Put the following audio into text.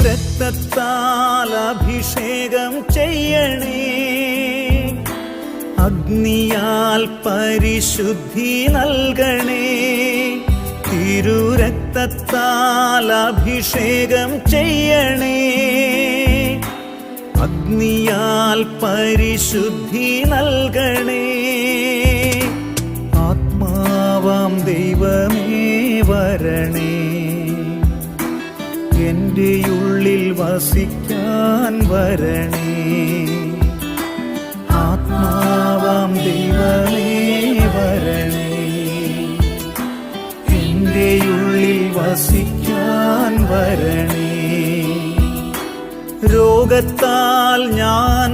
തിരുരക്തത്താൽ അഭിഷേകം ചെയ്യണേ, അഗ്നിയാൽ പരിശുദ്ധി നൽകണേ. തിരുരക്തത്താൽ അഭിഷേകം ചെയ്യണേ, അഗ്നിയാൽ പരിശുദ്ധി നൽകണേ. ആത്മാവാം ദൈവമേ വരണേ, എൻ്റെ ഉള്ളിൽ വസിക്കാൻ വരണേ. ആത്മാവാം ദൈവമേ വരണേ, എൻ്റെ ഉള്ളിൽ വസിക്കാൻ വരണേ. രോഗത്താൽ ഞാൻ